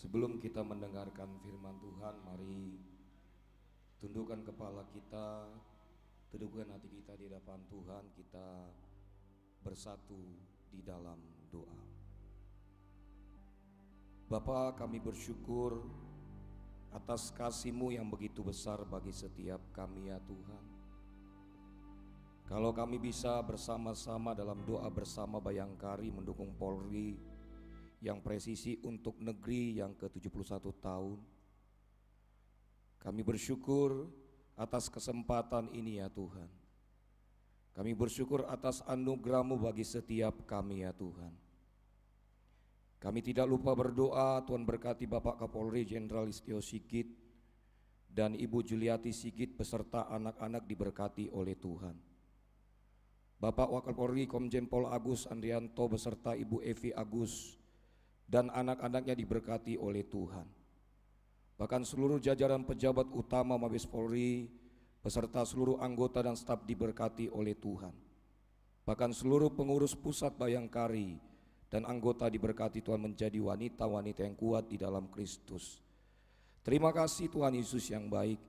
Sebelum kita mendengarkan firman Tuhan, mari tundukkan kepala kita, teduhkan hati kita di hadapan Tuhan, kita bersatu di dalam doa. Bapa, kami bersyukur atas kasih-Mu yang begitu besar bagi setiap kami ya Tuhan. Kalau kami bisa bersama-sama dalam doa bersama Bayangkari mendukung Polri yang presisi untuk negeri yang ke-71 tahun. Kami bersyukur atas kesempatan ini ya Tuhan. Kami bersyukur atas anugerah-Mu bagi setiap kami ya Tuhan. Kami tidak lupa berdoa, Tuhan berkati Bapak Kapolri Jenderal Listio Sigit dan Ibu Juliati Sigit beserta anak-anak diberkati oleh Tuhan. Bapak Wakapolri Komjen Pol Agus Andrianto beserta Ibu Evi Agus dan anak-anaknya diberkati oleh Tuhan. Bahkan seluruh jajaran pejabat utama Mabes Polri beserta seluruh anggota dan staf diberkati oleh Tuhan. Bahkan seluruh pengurus pusat Bayangkari dan anggota diberkati Tuhan menjadi wanita-wanita yang kuat di dalam Kristus. Terima kasih Tuhan Yesus yang baik.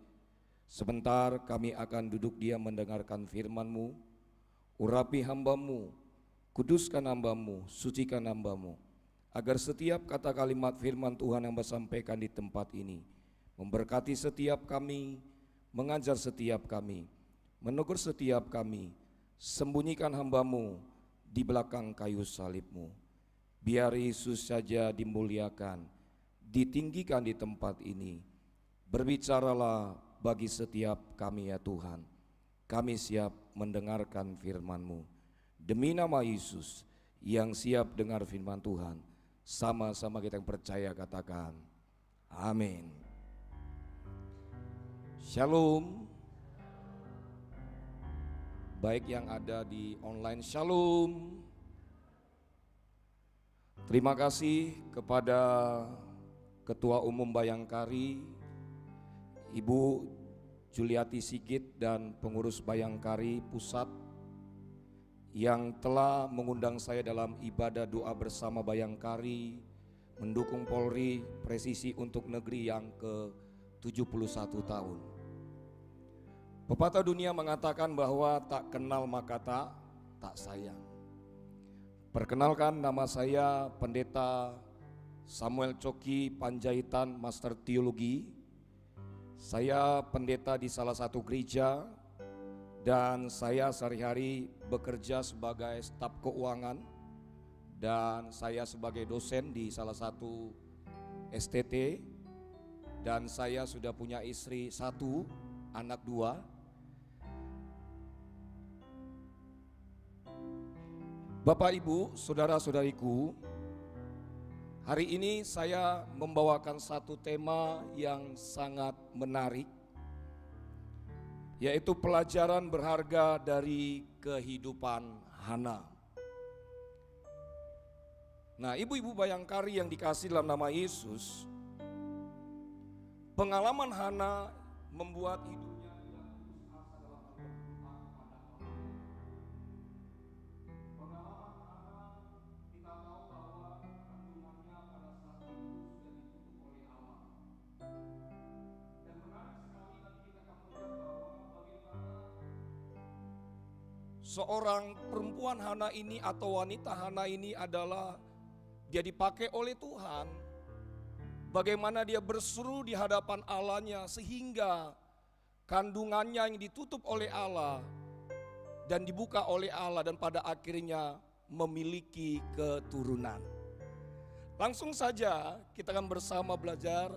Sebentar kami akan duduk diam mendengarkan firman-Mu. Urapi hamba-Mu, kuduskan hamba-Mu, sucikan hamba-Mu, agar setiap kata kalimat firman Tuhan yang bersampaikan di tempat ini memberkati setiap kami, mengajar setiap kami, menegur setiap kami. Sembunyikan hamba-Mu di belakang kayu salib-Mu. Biar Yesus saja dimuliakan, ditinggikan di tempat ini. Berbicaralah bagi setiap kami ya Tuhan. Kami siap mendengarkan firman-Mu. Demi nama Yesus yang siap dengar firman Tuhan, sama-sama kita yang percaya katakan amin. Shalom. Baik yang ada di online, shalom. Terima kasih kepada Ketua Umum Bayangkari Ibu Juliati Sigit dan pengurus Bayangkari Pusat yang telah mengundang saya dalam ibadah doa bersama Bayangkari mendukung Polri presisi untuk negeri yang ke-71 tahun. Pepatah dunia mengatakan bahwa tak kenal maka tak sayang. Perkenalkan, nama saya Pendeta Samuel Coki Panjaitan, Master Teologi. Saya pendeta di salah satu gereja dan saya sehari-hari bekerja sebagai staf keuangan dan saya sebagai dosen di salah satu STT dan saya sudah punya istri 1, anak 2. Bapak Ibu, saudara-saudariku, hari ini saya membawakan satu tema yang sangat menarik, yaitu pelajaran berharga dari kehidupan Hana. Nah, ibu-ibu Bayangkari yang dikasih dalam nama Yesus, pengalaman Hana membuat hidupnya seorang perempuan Hana ini atau wanita Hana ini adalah dia dipakai oleh Tuhan. Bagaimana dia berseru di hadapan Allahnya sehingga kandungannya yang ditutup oleh Allah dan dibuka oleh Allah dan pada akhirnya memiliki keturunan. Langsung saja kita akan bersama belajar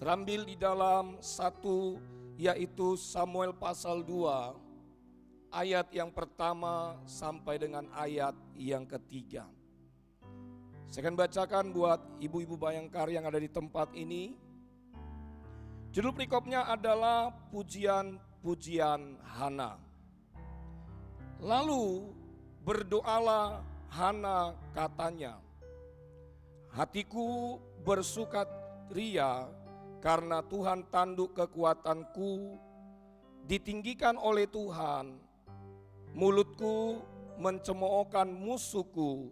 terambil di dalam satu yaitu Samuel pasal 2. Ayat yang pertama sampai dengan ayat yang ketiga. Saya akan bacakan buat ibu-ibu Bayangkari yang ada di tempat ini. Judul perikopnya adalah pujian-pujian Hana. Lalu berdoalah Hana katanya, hatiku bersukaria karena Tuhan tanduk kekuatanku, ditinggikan oleh Tuhan. Mulutku mencemoohkan musuhku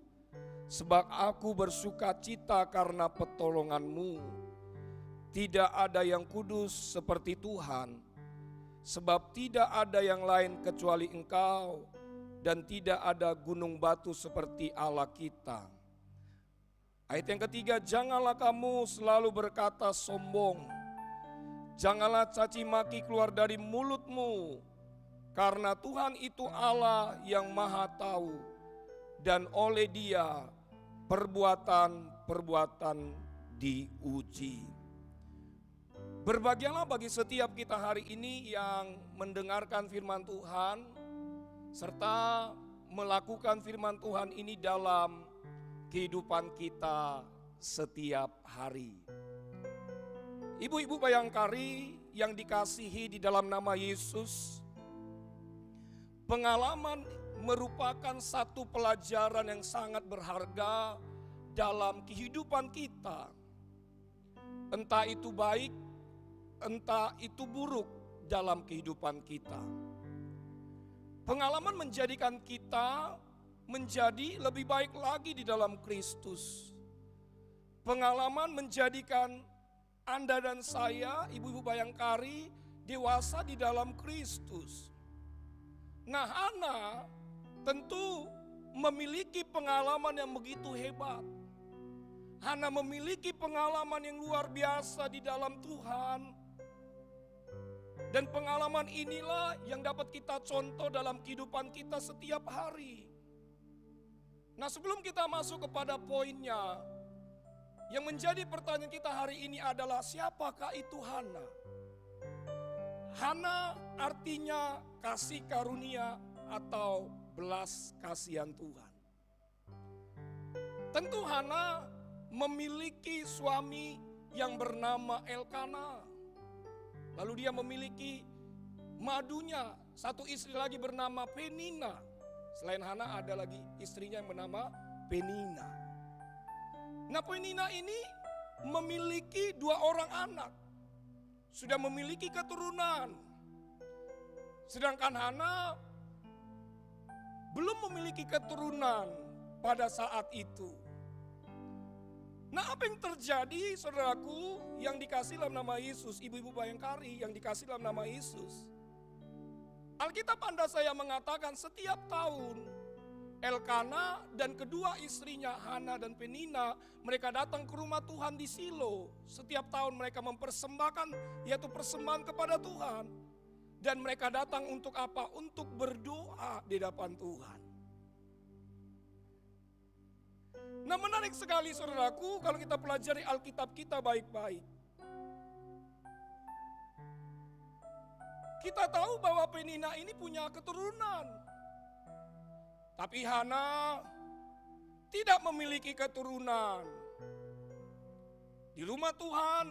Sebab aku bersuka cita karena pertolongan-Mu. Tidak ada yang kudus seperti Tuhan, sebab tidak ada yang lain kecuali Engkau, dan tidak ada gunung batu seperti Allah kita. Ayat yang ketiga, janganlah kamu selalu berkata sombong, janganlah caci maki keluar dari mulutmu, karena Tuhan itu Allah yang maha tahu, dan oleh Dia perbuatan-perbuatan diuji. Berbahagialah bagi setiap kita hari ini yang mendengarkan firman Tuhan, serta melakukan firman Tuhan ini dalam kehidupan kita setiap hari. Ibu-ibu bayangkari yang dikasihi di dalam nama Yesus, pengalaman merupakan satu pelajaran yang sangat berharga dalam kehidupan kita. Entah itu baik, entah itu buruk dalam kehidupan kita. Pengalaman menjadikan kita menjadi lebih baik lagi di dalam Kristus. Pengalaman menjadikan Anda dan saya, ibu-ibu bayangkari, dewasa di dalam Kristus. Nah, Hana tentu memiliki pengalaman yang begitu hebat. Hana memiliki pengalaman yang luar biasa di dalam Tuhan. Dan pengalaman inilah yang dapat kita contoh dalam kehidupan kita setiap hari. Nah, sebelum kita masuk kepada poinnya, yang menjadi pertanyaan kita hari ini adalah siapakah itu Hana? Hana artinya kasih karunia atau belas kasihan Tuhan. Tentu Hana memiliki suami yang bernama Elkana. Lalu dia memiliki madunya, satu istri lagi bernama Penina. Selain Hana ada lagi istrinya yang bernama Penina. Nah, Penina ini memiliki 2 orang anak. Sudah memiliki keturunan. Sedangkan Hana belum memiliki keturunan pada saat itu. Nah, apa yang terjadi saudaraku yang dikasih dalam nama Yesus, ibu-ibu bayangkari yang dikasih dalam nama Yesus. Alkitab Anda saya mengatakan setiap tahun Elkana dan kedua istrinya Hana dan Penina mereka datang ke rumah Tuhan di Silo. Setiap tahun mereka mempersembahkan yaitu persembahan kepada Tuhan. Dan mereka datang untuk apa? Untuk berdoa di hadapan Tuhan. Nah, menarik sekali saudaraku kalau kita pelajari Alkitab kita baik-baik. Kita tahu bahwa Penina ini punya keturunan. Tapi Hana tidak memiliki keturunan. Di rumah Tuhan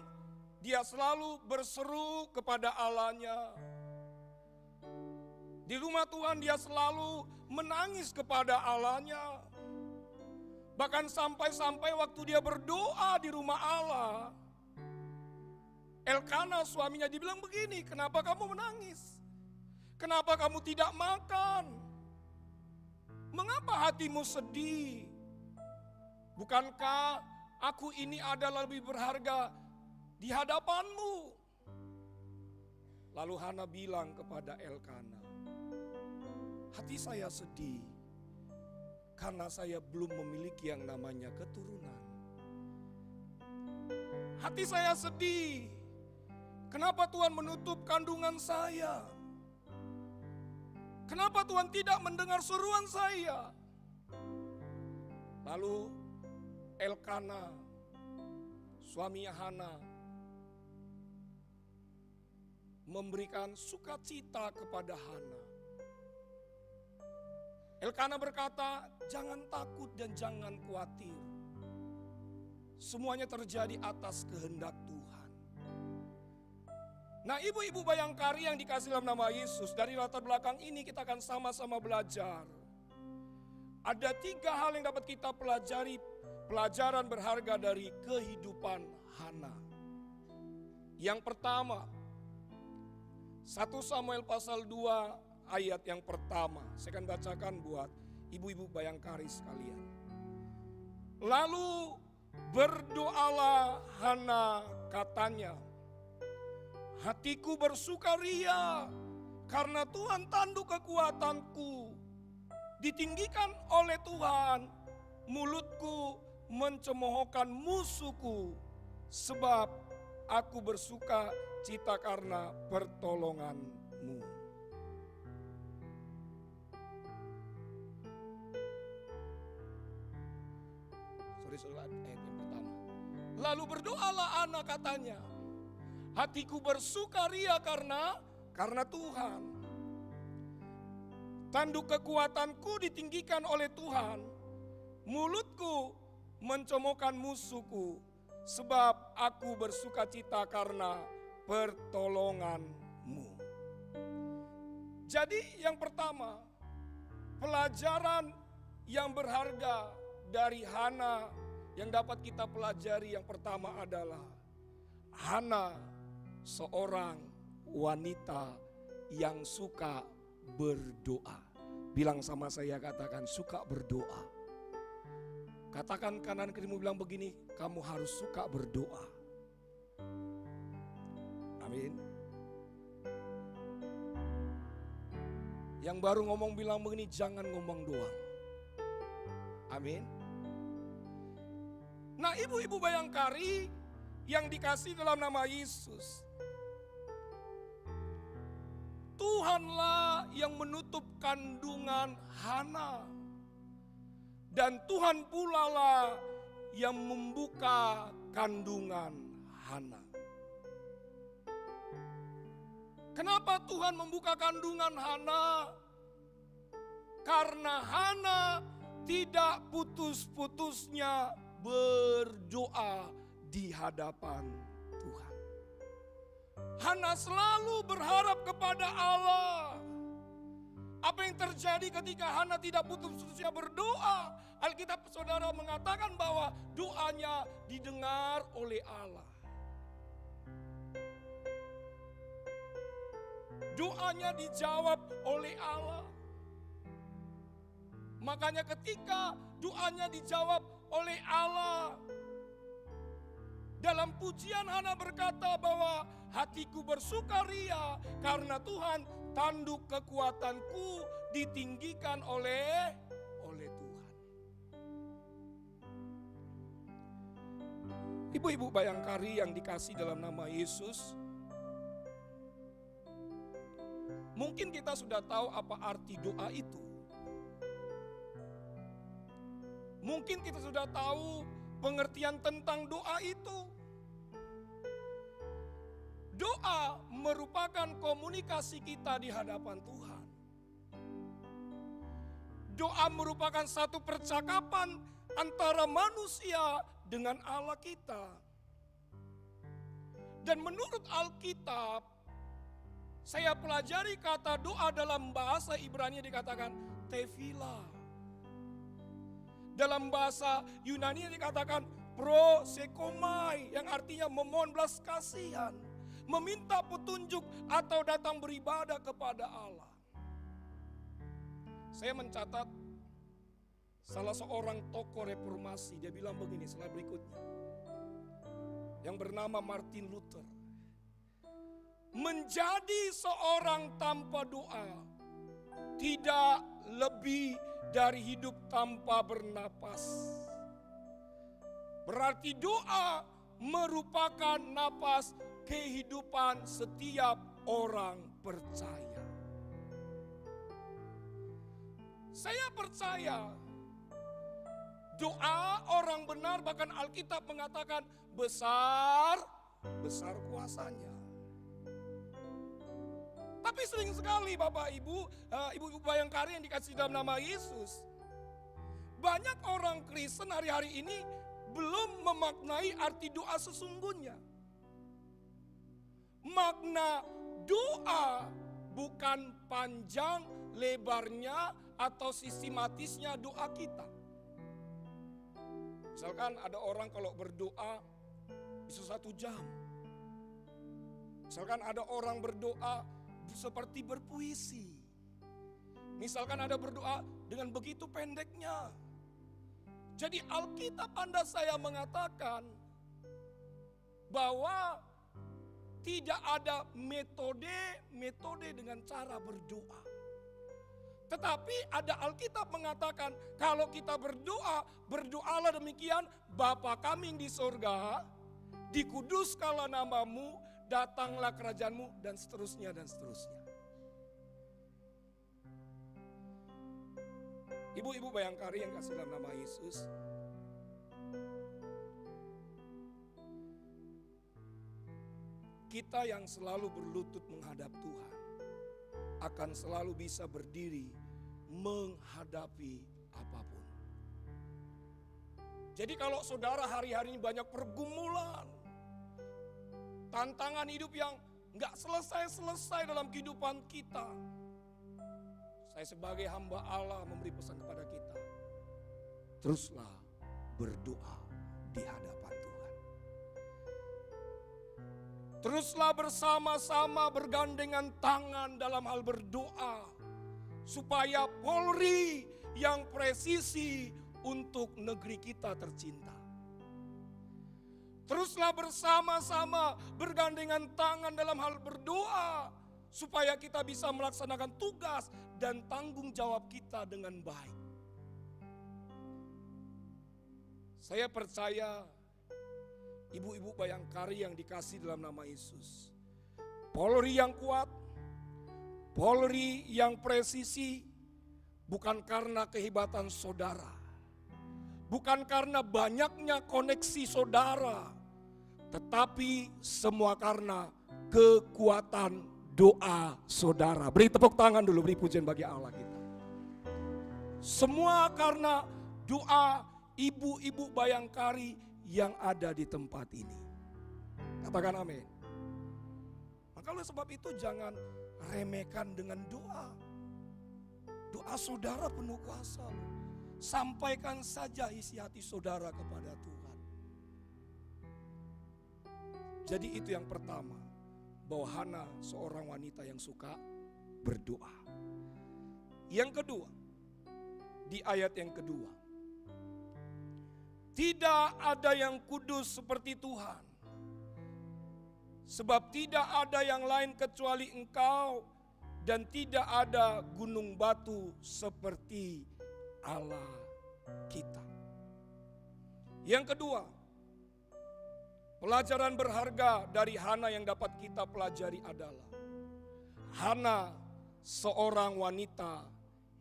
dia selalu berseru kepada Allahnya. Di rumah Tuhan dia selalu menangis kepada Allahnya. Bahkan sampai-sampai waktu dia berdoa di rumah Allah, Elkana suaminya dibilang begini, kenapa kamu menangis? Kenapa kamu tidak makan? Mengapa hatimu sedih? Bukankah aku ini adalah lebih berharga di hadapanmu? Lalu Hana bilang kepada Elkana, hati saya sedih. Karena saya belum memiliki yang namanya keturunan. Hati saya sedih. Kenapa Tuhan menutup kandungan saya? Kenapa Tuhan tidak mendengar seruan saya? Lalu Elkana, suaminya Hana, memberikan sukacita kepada Hana. Elkana berkata, jangan takut dan jangan khawatir. Semuanya terjadi atas kehendak Tuhan. Nah, ibu-ibu bayangkari yang dikasih dalam nama Yesus, dari latar belakang ini kita akan sama-sama belajar. Ada 3 hal yang dapat kita pelajari, pelajaran berharga dari kehidupan Hana. Yang pertama, 1 Samuel pasal 2 ayat yang pertama. Saya akan bacakan buat ibu-ibu bayangkari sekalian. Lalu berdoalah Hana, katanya, hatiku bersukaria karena Tuhan tanduk kekuatanku. Ditinggikan oleh Tuhan, mulutku mencemoohkan musuhku, sebab aku bersuka cita karena pertolonganmu. Ayat yang pertama. Lalu berdoalah Hana, katanya, hatiku bersukaria karena Tuhan. Tanduk kekuatanku ditinggikan oleh Tuhan, mulutku mencemoohkan musuhku, sebab aku bersuka cita karena pertolonganmu. Jadi yang pertama, pelajaran yang berharga dari Hana yang dapat kita pelajari yang pertama adalah Hana seorang wanita yang suka berdoa. Bilang sama saya, katakan suka berdoa. Katakan kanan kirimu, bilang begini, kamu harus suka berdoa. Amin. Yang baru ngomong bilang begini, jangan ngomong doang. Amin. Nah, ibu-ibu Bayangkari yang dikasih dalam nama Yesus, Tuhanlah yang menutup kandungan Hana, dan Tuhan pula lah yang membuka kandungan Hana. Kenapa Tuhan membuka kandungan Hana? Karena Hana tidak putus-putusnya berdoa di hadapan Tuhan. Hana selalu berharap kepada Allah. Apa yang terjadi ketika Hana tidak putus-putusnya berdoa? Alkitab saudara mengatakan bahwa doanya didengar oleh Allah. Doanya dijawab oleh Allah. Makanya ketika doanya dijawab oleh Allah, dalam pujian Hana berkata bahwa hatiku bersukaria karena Tuhan tanduk kekuatanku ditinggikan oleh Tuhan. Ibu-ibu Bayangkari yang dikasih dalam nama Yesus, mungkin kita sudah tahu apa arti doa itu. Mungkin kita sudah tahu pengertian tentang doa itu. Doa merupakan komunikasi kita di hadapan Tuhan. Doa merupakan satu percakapan antara manusia dengan Allah kita. Dan menurut Alkitab, saya pelajari kata doa dalam bahasa Ibrani dikatakan tefillah. Dalam bahasa Yunani dikatakan prosekomai, yang artinya memohon belas kasihan, meminta petunjuk atau datang beribadah kepada Allah. Saya mencatat salah seorang tokoh reformasi, dia bilang begini, slide berikutnya, yang bernama Martin Luther. Menjadi seorang tanpa doa tidak lebih dari hidup tanpa bernapas. Berarti doa merupakan napas kehidupan setiap orang percaya. Saya percaya doa orang benar, bahkan Alkitab mengatakan besar kuasanya. Tapi sering sekali Bapak Ibu, Ibu-ibu Bayangkari yang dikasih dalam nama Yesus, banyak orang Kristen hari-hari ini belum memaknai arti doa sesungguhnya. Makna doa bukan panjang lebarnya atau sistematisnya doa kita. Misalkan ada orang kalau berdoa bisa 1 jam. Misalkan ada orang berdoa seperti berpuisi. Misalkan ada berdoa dengan begitu pendeknya. Jadi Alkitab Anda saya mengatakan bahwa tidak ada metode dengan cara berdoa. Tetapi ada Alkitab mengatakan kalau kita berdoa, berdoalah demikian, Bapa kami yang di sorga, dikuduskanlah namamu, datanglah kerajaanmu, dan seterusnya dan seterusnya. Ibu-ibu bayangkari yang kasih dalam nama Yesus, kita yang selalu berlutut menghadap Tuhan akan selalu bisa berdiri menghadapi apapun. Jadi kalau saudara hari-hari ini banyak pergumulan, tantangan hidup yang gak selesai-selesai dalam kehidupan kita, saya sebagai hamba Allah memberi pesan kepada kita, teruslah berdoa di hadapan Tuhan. Teruslah bersama-sama bergandengan tangan dalam hal berdoa, supaya Polri yang presisi untuk negeri kita tercinta. Teruslah bersama-sama bergandengan tangan dalam hal berdoa, supaya kita bisa melaksanakan tugas dan tanggung jawab kita dengan baik. Saya percaya ibu-ibu bayangkari yang dikasih dalam nama Yesus, Polri yang kuat, Polri yang presisi, bukan karena kehebatan saudara, bukan karena banyaknya koneksi saudara, tetapi semua karena kekuatan doa saudara. Beri tepuk tangan dulu, beri pujian bagi Allah kita. Semua karena doa ibu-ibu bayangkari yang ada di tempat ini. Katakan amin. Maka oleh sebab itu jangan remehkan dengan doa. Doa saudara penuh kuasa. Sampaikan saja isi hati saudara kepada Tuhan. Jadi itu yang pertama, bahwa Hana seorang wanita yang suka berdoa. Yang kedua, di ayat yang kedua, tidak ada yang kudus seperti Tuhan, sebab tidak ada yang lain kecuali Engkau, dan tidak ada gunung batu seperti Allah kita. Yang kedua, pelajaran berharga dari Hana yang dapat kita pelajari adalah Hana seorang wanita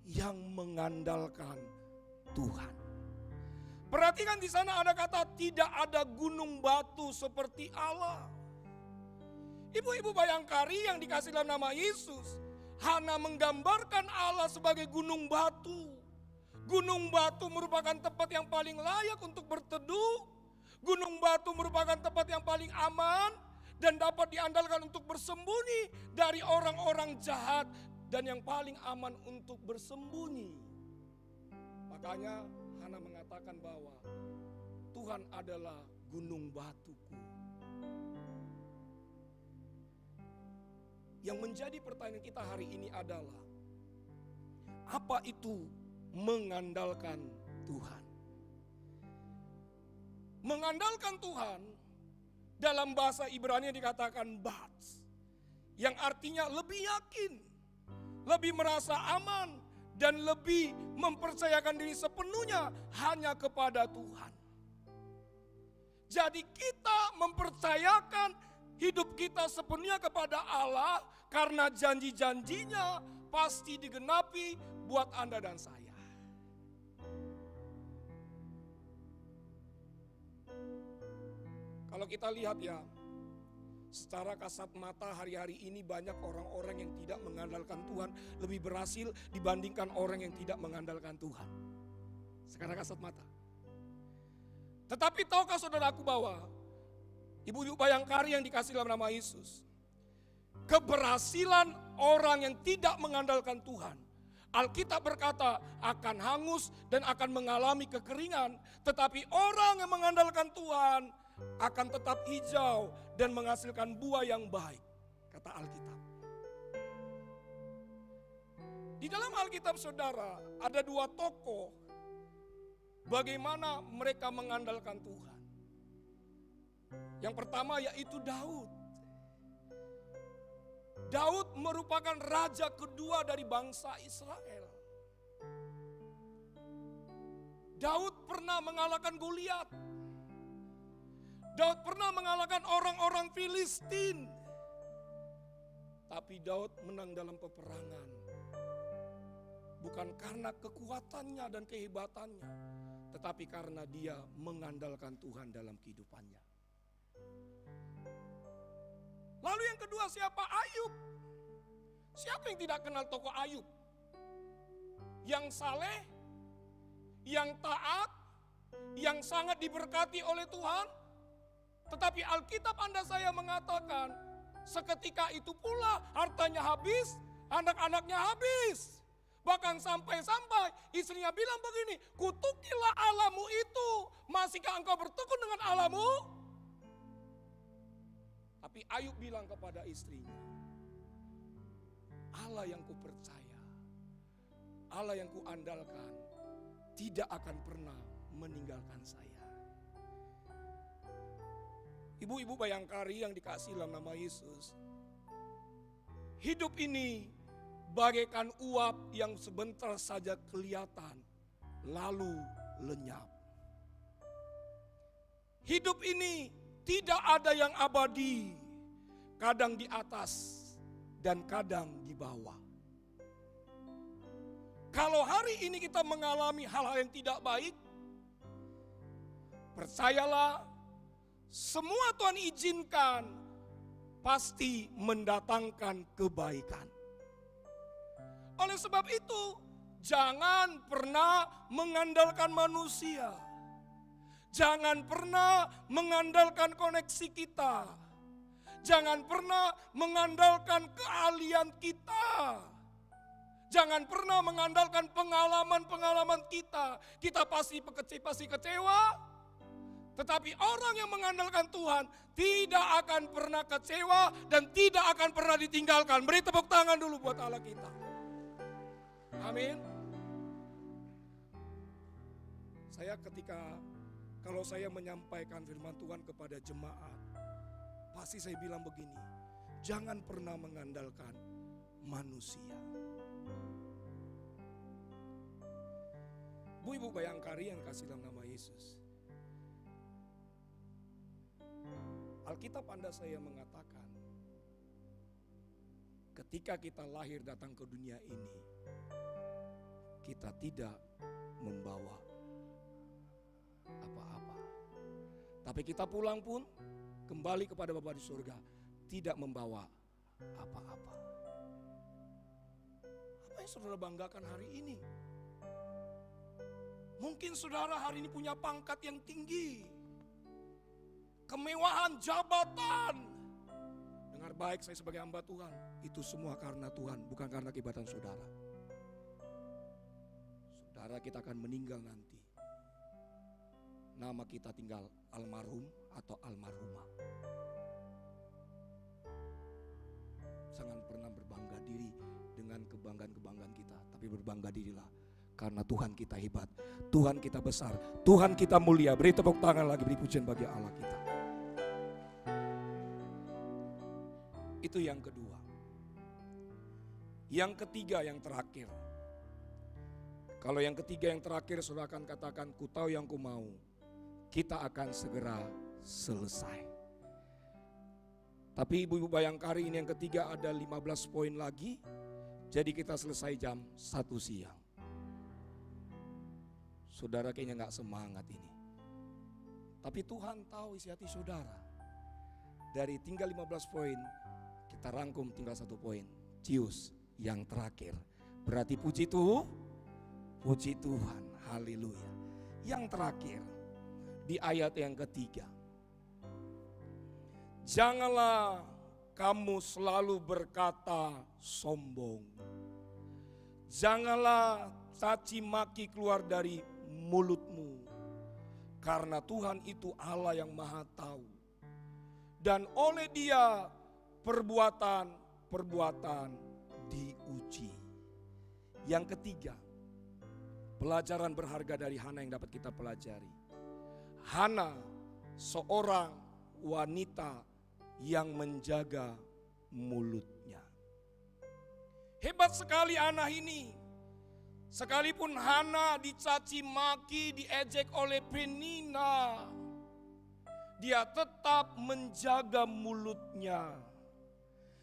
yang mengandalkan Tuhan. Perhatikan di sana ada kata tidak ada gunung batu seperti Allah. Ibu-ibu bayangkari yang dikasih dalam nama Yesus, Hana menggambarkan Allah sebagai gunung batu. Gunung batu merupakan tempat yang paling layak untuk berteduh. Gunung batu merupakan tempat yang paling aman dan dapat diandalkan untuk bersembunyi dari orang-orang jahat dan yang paling aman untuk bersembunyi. Makanya Hana mengatakan bahwa Tuhan adalah gunung batuku. Yang menjadi pertanyaan kita hari ini adalah, apa itu mengandalkan Tuhan? Mengandalkan Tuhan dalam bahasa Ibrani dikatakan bats, yang artinya lebih yakin, lebih merasa aman, dan lebih mempercayakan diri sepenuhnya hanya kepada Tuhan. Jadi kita mempercayakan hidup kita sepenuhnya kepada Allah karena janji-janjinya pasti digenapi buat Anda dan saya. Kalau kita lihat ya, secara kasat mata hari-hari ini banyak orang-orang yang tidak mengandalkan Tuhan lebih berhasil dibandingkan orang yang tidak mengandalkan Tuhan. Secara kasat mata. Tetapi tahukah saudaraku bahwa ibu-ibu bayangkari yang dikasih dalam nama Yesus, keberhasilan orang yang tidak mengandalkan Tuhan, Alkitab berkata akan hangus dan akan mengalami kekeringan. Tetapi orang yang mengandalkan Tuhan akan tetap hijau dan menghasilkan buah yang baik, kata Alkitab. Di dalam Alkitab saudara ada dua tokoh bagaimana mereka mengandalkan Tuhan. Yang pertama yaitu Daud. Daud merupakan raja kedua dari bangsa Israel. Daud pernah mengalahkan Goliat. Daud pernah mengalahkan orang-orang Filistin. Tapi Daud menang dalam peperangan. Bukan karena kekuatannya dan kehebatannya, tetapi karena dia mengandalkan Tuhan dalam kehidupannya. Lalu yang kedua siapa? Ayub. Siapa yang tidak kenal tokoh Ayub? Yang saleh, yang taat, yang sangat diberkati oleh Tuhan. Tetapi Alkitab Anda saya mengatakan, seketika itu pula hartanya habis, anak-anaknya habis. Bahkan sampai-sampai istrinya bilang begini, kutukilah Allahmu itu, masihkah engkau bertekun dengan Allahmu? Tapi Ayub bilang kepada istrinya, Allah yang kupercaya, Allah yang kuandalkan, tidak akan pernah meninggalkan saya. Ibu-ibu Bayangkari yang dikasihi dalam nama Yesus, hidup ini bagaikan uap yang sebentar saja kelihatan, lalu lenyap. Hidup ini tidak ada yang abadi, kadang di atas dan kadang di bawah. Kalau hari ini kita mengalami hal-hal yang tidak baik, percayalah, semua Tuhan izinkan pasti mendatangkan kebaikan. Oleh sebab itu, jangan pernah mengandalkan manusia. Jangan pernah mengandalkan koneksi kita. Jangan pernah mengandalkan keahlian kita. Jangan pernah mengandalkan pengalaman-pengalaman kita. Kita pasti kecewa. Tetapi orang yang mengandalkan Tuhan tidak akan pernah kecewa dan tidak akan pernah ditinggalkan. Beri tepuk tangan dulu buat Allah kita. Amin. Kalau saya menyampaikan firman Tuhan kepada jemaat, pasti saya bilang begini, jangan pernah mengandalkan manusia. Bu-ibu Bayangkari yang kasih dalam nama Yesus, Alkitab Anda saya mengatakan, ketika kita lahir datang ke dunia ini, kita tidak membawa apa-apa. Tapi kita pulang pun kembali kepada Bapa di surga, tidak membawa apa-apa. Apa yang saudara banggakan hari ini? Mungkin saudara hari ini punya pangkat yang tinggi, kemewahan, jabatan. Dengar baik, saya sebagai hamba Tuhan, itu semua karena Tuhan, bukan karena kehebatan saudara. Saudara, kita akan meninggal nanti. Nama kita tinggal almarhum atau almarhumah. Jangan pernah berbangga diri dengan kebanggaan-kebanggaan kita, tapi berbangga dirilah karena Tuhan kita hebat, Tuhan kita besar, Tuhan kita mulia. Beri tepuk tangan lagi, beri pujian bagi Allah kita. Itu yang kedua. Yang ketiga, yang terakhir. Kalau yang ketiga, yang terakhir, saudara akan katakan, ku tahu yang ku mau, kita akan segera selesai. Tapi ibu-ibu Bayangkari, ini yang ketiga, ada 15 poin lagi. Jadi kita selesai jam 1 siang. Saudara kayaknya gak semangat ini. Tapi Tuhan tahu isi hati saudara. Dari tinggal 15 poin, kita rangkum tinggal 1 poin. Cius, yang terakhir. Berarti puji Tuhan, haleluya. Yang terakhir, di ayat yang ketiga. Janganlah kamu selalu berkata sombong. Janganlah caci maki keluar dari mulutmu. Karena Tuhan itu Allah yang maha tahu. Dan oleh Dia perbuatan diuji. Yang ketiga, pelajaran berharga dari Hana yang dapat kita pelajari. Hana seorang wanita yang menjaga mulutnya. Hebat sekali Hana ini. Sekalipun Hana dicaci maki, diejek oleh Penina, dia tetap menjaga mulutnya.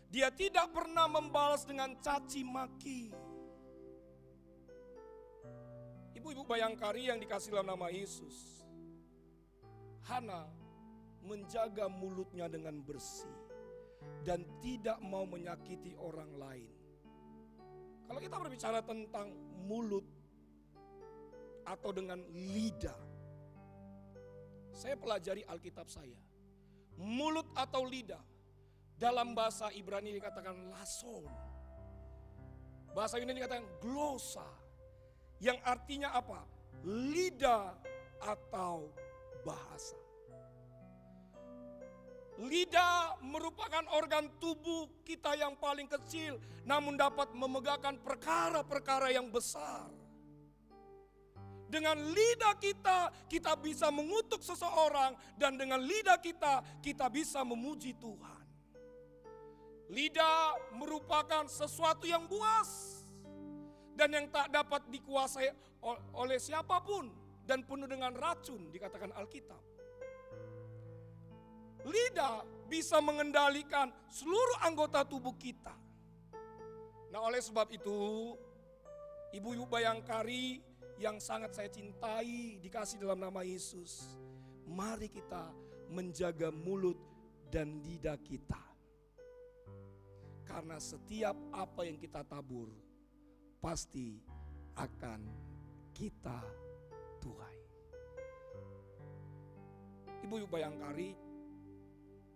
Dia tidak pernah membalas dengan caci maki. Ibu-ibu bayangkari yang dikasih dalam nama Yesus, Hana menjaga mulutnya dengan bersih dan tidak mau menyakiti orang lain. Kalau kita berbicara tentang mulut atau dengan lidah, saya pelajari Alkitab saya. Mulut atau lidah dalam bahasa Ibrani dikatakan lason. Bahasa Yunani dikatakan glosa. Yang artinya apa? Lidah atau bahasa. Lidah merupakan organ tubuh kita yang paling kecil, namun dapat memegahkan perkara-perkara yang besar. Dengan lidah kita, kita bisa mengutuk seseorang, dan dengan lidah kita, kita bisa memuji Tuhan. Lidah merupakan sesuatu yang buas dan yang tak dapat dikuasai oleh siapapun dan penuh dengan racun, dikatakan Alkitab. Lidah bisa mengendalikan seluruh anggota tubuh kita. Nah, oleh sebab itu, ibu-ibu bayangkari yang sangat saya cintai, dikasih dalam nama Yesus, mari kita menjaga mulut dan lidah kita. Karena setiap apa yang kita tabur pasti akan kita tuai. Ibu-ibu bayangkari,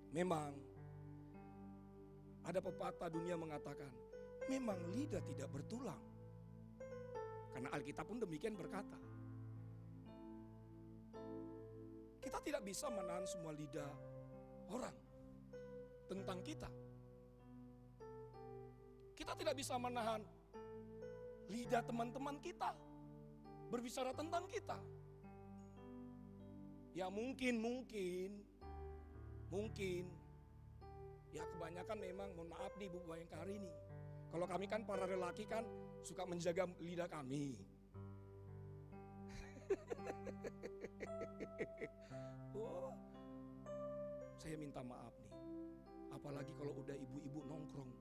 memang ada pepatah dunia mengatakan, memang lidah tidak bertulang. Karena Alkitab pun demikian berkata. Kita tidak bisa menahan semua lidah orang tentang kita. Kita tidak bisa menahan lidah teman-teman kita berbicara tentang kita. Ya mungkin ya kebanyakan memang, mohon maaf nih Bu Bayangkari nih. Kalau kami kan para lelaki kan suka menjaga lidah kami. Oh, saya minta maaf nih. Apalagi kalau udah ibu-ibu nongkrong.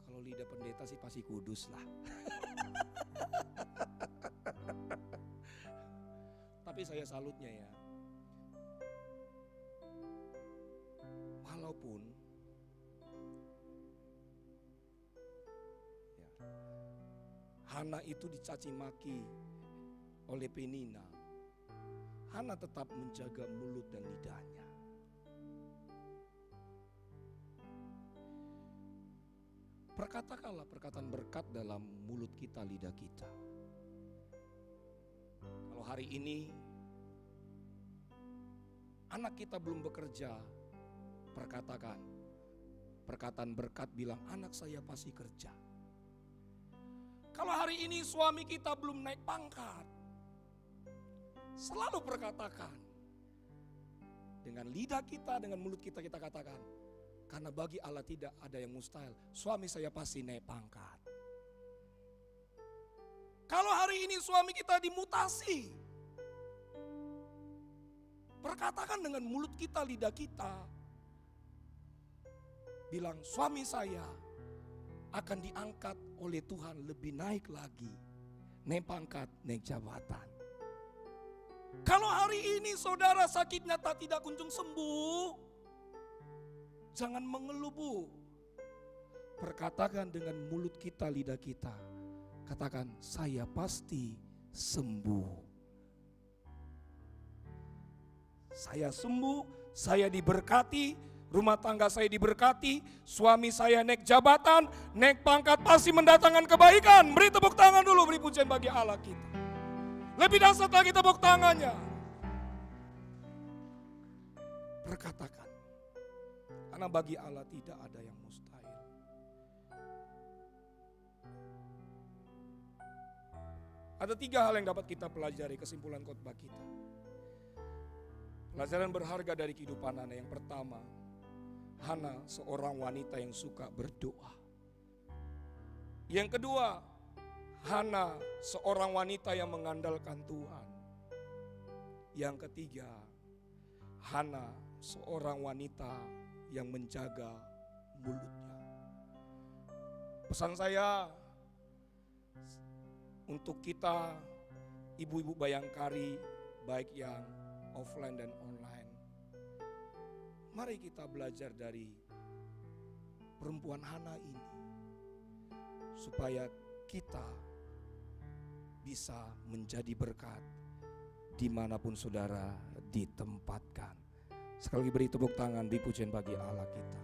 Kalau lidah pendeta sih pasti kudus lah. Tapi saya salutnya ya. Walaupun ya, Hana itu dicaci maki oleh Penina, Hana tetap menjaga mulut dan lidahnya. Perkatakanlah perkataan berkat dalam mulut kita, lidah kita. Kalau hari ini anak kita belum bekerja, perkatakan perkataan berkat, bilang anak saya pasti kerja. Kalau hari ini suami kita belum naik pangkat, selalu perkatakan dengan lidah kita, dengan mulut kita, kita katakan, karena bagi Allah tidak ada yang mustahil, suami saya pasti naik pangkat. Kalau hari ini suami kita dimutasi, perkatakan dengan mulut kita, lidah kita, bilang suami saya akan diangkat oleh Tuhan lebih naik lagi, naik pangkat, naik jabatan. Kalau hari ini saudara sakitnya tak tidak kunjung sembuh, jangan mengeluh Bu. Perkatakan dengan mulut kita, lidah kita, katakan saya pasti sembuh. Saya sembuh, saya diberkati, rumah tangga saya diberkati, suami saya naik jabatan, naik pangkat, pasti mendatangkan kebaikan. Beri tepuk tangan dulu, beri pujian bagi Allah kita. Lebih dahsyat lagi tepuk tangannya. Berkatakan, karena bagi Allah tidak ada yang mustahil. Ada 3 hal yang dapat kita pelajari kesimpulan khotbah kita. Pelajaran berharga dari kehidupan Hana. Yang pertama, Hana seorang wanita yang suka berdoa. Yang kedua, Hana seorang wanita yang mengandalkan Tuhan. Yang ketiga, Hana seorang wanita yang menjaga mulutnya. Pesan saya untuk kita ibu-ibu Bayangkari, baik yang offline dan online, mari kita belajar dari perempuan Hana ini, supaya kita bisa menjadi berkat dimanapun saudara ditempatkan. Sekali lagi beri tepuk tangan, beri pujian bagi Allah kita.